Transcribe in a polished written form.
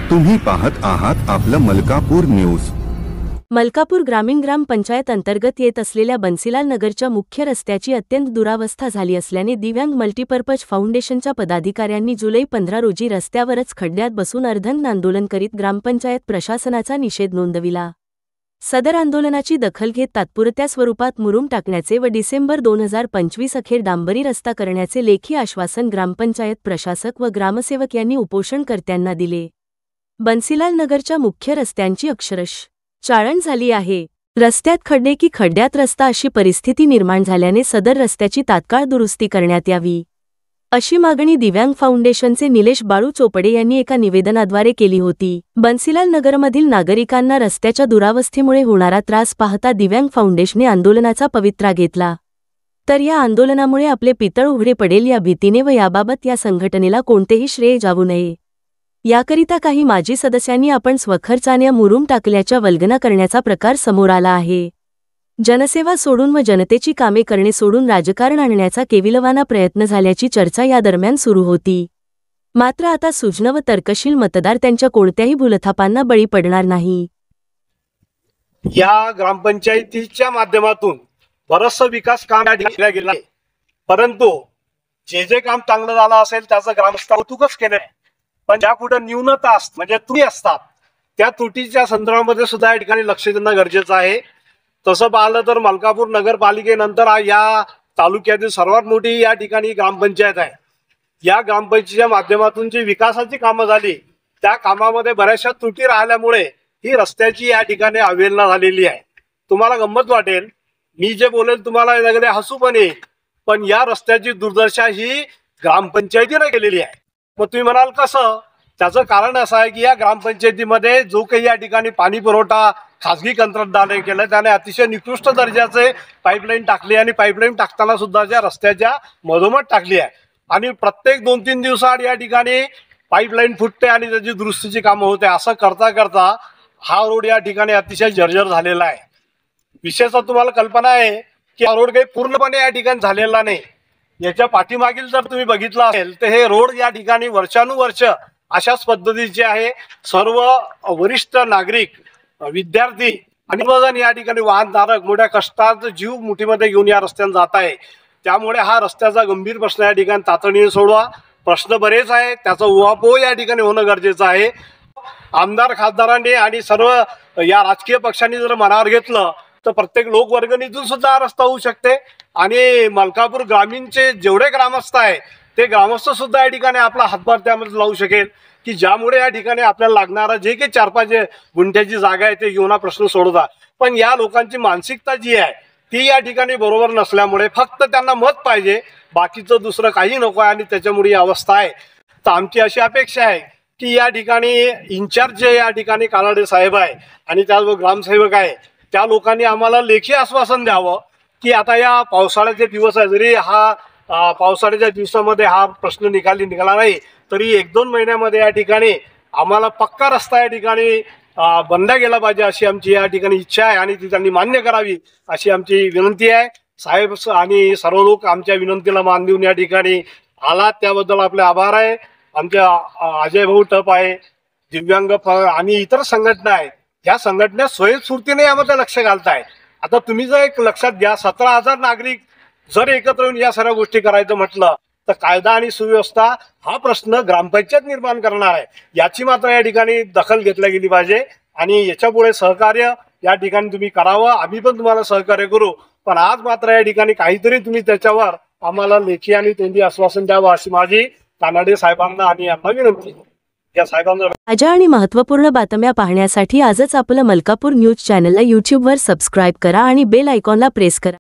तुम्ही पाहत आहात आपलं मलकापूर न्यूज। मलकापूर ग्रामीण ग्रामपंचायत अंतर्गत येत असलेल्या बन्सीलाल नगरच्या मुख्य रस्त्याची अत्यंत दुरावस्था झाली असल्याने दिव्यांग मल्टीपर्पज फाउंडेशनच्या पदाधिकाऱ्यांनी जुलै 15 रोजी रस्त्यावरच खड्ड्यात बसून अर्धनग्न आंदोलन करीत ग्रामपंचायत प्रशासनाचा निषेध नोंदविला। सदर आंदोलनाची दखल घेत तात्पुरत्या स्वरूपात मुरुम टाकण्याचे व डिसेंबर 2025 अखेर डांबरी रस्ता करण्याचे लेखी आश्वासन ग्रामपंचायत प्रशासक व ग्रामसेवक यांनी उपोषणकर्त्यांना दिले। बन्सीलाल नगरच्या मुख्य रस्त्यांची अक्षरशः चाळण झाली आहे। रस्त्यात खड्डे की खड्ड्यात रस्ता अशी परिस्थिती निर्माण झाल्याने सदर रस्त्याची तात्काळ दुरुस्ती करण्यात यावी अशी मागणी दिव्यांग फाउंडेशनचे निलेश बाळू चोपडे यांनी एका निवेदनाद्वारे केली होती। बन्सीलाल नगरमधील नागरिकांना रस्त्याच्या दुरावस्थेमुळे होणारा त्रास पाहता दिव्यांग फाउंडेशनने आंदोलनाचा पवित्रा घेतला। तर या आंदोलनामुळे आपले पितळ उघडे पडेल या भीतीने व याबाबत या संघटनेला कोणतेही श्रेय जाऊ नये याकरिता काही माजी सदस्यांनी आपण स्वखर्चाने मुरुम टाकल्याच्या वल्गना करण्याचा प्रकार समोर आला आहे। जनसेवा सोडून व जनतेची कामे करणे सोडून राजकारण आणण्याचा केविलवाना प्रयत्न झाल्याची चर्चा या दरम्यान सुरू होती। मात्र आता सुज्ञ व तर्कशील मतदार त्यांच्या कोणत्याही भूलथापांना बळी पडणार नाही। या ग्रामपंचायतीच्या माध्यमातून बरंचसं विकास काम केलं गेलं आहे, परंतु जे काम चांगलं झालं असेल त्याचं ग्रामस्थ कौतुकच केलंय, पण ज्या कुठे न्यूनता असतात म्हणजे त्रुटी असतात त्या त्रुटीच्या संदर्भामध्ये सुद्धा या ठिकाणी लक्ष देणं गरजेचं आहे। तसं पाहिलं तर मलकापूर नगरपालिकेनंतर या तालुक्यातील सर्वात मोठी या ठिकाणी ग्रामपंचायत आहे। या ग्रामपंचायतीच्या माध्यमातून जी विकासाची कामं झाली त्या कामामध्ये बऱ्याचशा त्रुटी राहिल्यामुळे ही रस्त्याची या ठिकाणी अवहेलना झालेली आहे। तुम्हाला गंमत वाटेल, मी जे बोलेल तुम्हाला लगेच हसू पण येईल, पण या रस्त्याची दुर्दशा ही ग्रामपंचायतीने केलेली आहे। मग तुम्ही म्हणाल कसं? त्याचं कारण असं आहे की या ग्रामपंचायतीमध्ये जो काही या ठिकाणी पाणी पुरवठा खासगी कंत्राटदाराने केलं त्याने अतिशय निकृष्ट दर्जाचे पाईपलाईन टाकली आणि पाईपलाईन टाकताना सुद्धा ज्या रस्त्याच्या मधोमध टाकली आहे आणि प्रत्येक 2-3 दिवसाआड या ठिकाणी पाईपलाईन फुटते आणि त्याची दुरुस्तीची कामं होते। असं करता करता हा रोड या ठिकाणी अतिशय जर्जर झालेला आहे। विशेषतः तुम्हाला कल्पना आहे की हा रोड काही पूर्णपणे या ठिकाणी झालेला नाही। याच्या पाठीमागील जर तुम्ही बघितलं असेल तर हे रोड या ठिकाणी वर्षानुवर्ष अशाच पद्धतीचे आहे। सर्व वरिष्ठ नागरिक, विद्यार्थी आणि सर्वजण या ठिकाणी वाहनधारक मोठ्या कष्टात जीव मुठीमध्ये घेऊन या रस्त्याने जात आहे। त्यामुळे हा रस्त्याचा गंभीर प्रश्न या ठिकाणी तातडीने सोडवा। प्रश्न बरेच आहे, त्याचा उहापोह या ठिकाणी होणं गरजेचं आहे। आमदार खासदारांनी आणि सर्व या राजकीय पक्षांनी जर मनावर घेतलं तर प्रत्येक लोकवर्गणीतून सुद्धा हा रस्ता होऊ शकते आणि मलकापूर ग्रामीणचे जेवढे ग्रामस्थ आहे ते ग्रामस्थ सुद्धा या ठिकाणी आपला हातभार त्यामध्ये लावू शकेल की ज्यामुळे या ठिकाणी आपल्याला लागणारा जे काही 4-5 गुंठ्याची जागा आहे ते घेऊन हा प्रश्न सोडवता। पण या लोकांची मानसिकता जी आहे ती या ठिकाणी बरोबर नसल्यामुळे फक्त त्यांना मत पाहिजे, बाकीचं दुसरं काही नको आहे आणि त्याच्यामुळे ही अवस्था आहे। तर आमची अशी अपेक्षा आहे की या ठिकाणी इन्चार्ज जे या ठिकाणी कालाडे साहेब आहे आणि त्याचबरोबर ग्रामसेवक आहे त्या लोकांनी आम्हाला लेखी आश्वासन द्यावं की आता या पावसाळ्याचे दिवस आहे, जरी हा पावसाळ्याच्या दिवसामध्ये हा प्रश्न निघाला नाही तरी 1-2 महिन्यामध्ये या ठिकाणी आम्हाला पक्का रस्ता या ठिकाणी बनला गेला पाहिजे अशी आमची या ठिकाणी इच्छा आहे आणि ती त्यांनी मान्य करावी अशी आमची विनंती आहे। साहेब आणि सर्व लोक आमच्या विनंतीला मान देऊन या ठिकाणी आलात त्याबद्दल आपले आभार आहे। आमच्या अजय भाऊ टप आहे, दिव्यांग आणि इतर संघटना आहेत, या संघटना स्वयंस्फूर्तीने यामध्ये लक्ष घालताय। आता तुम्ही जर एक लक्षात घ्या, 17,000 नागरिक जर एकत्र येऊन या सर्व गोष्टी करायचं म्हटलं तर कायदा आणि सुव्यवस्था हा प्रश्न ग्रामपंचायत निर्माण करणार आहे, याची मात्र या ठिकाणी दखल घेतली गेली पाहिजे आणि याच्यापुढे सहकार्य या ठिकाणी तुम्ही करावं। आम्ही पण तुम्हाला सहकार्य करू, पण आज मात्र या ठिकाणी काहीतरी तुम्ही त्याच्यावर आम्हाला लेखी आणि तोंडी आश्वासन द्यावं अशी माझी कानाडे साहेबांना आणि आम्हाला विनंती आहे। या साहेबांना ताज्या आणि महत्त्वपूर्ण बातम्या पाहण्यासाठी आजच आपलं मलकापूर न्यूज चॅनलला YouTube वर सबस्क्राईब करा आणि बेल आयकॉनला प्रेस करा।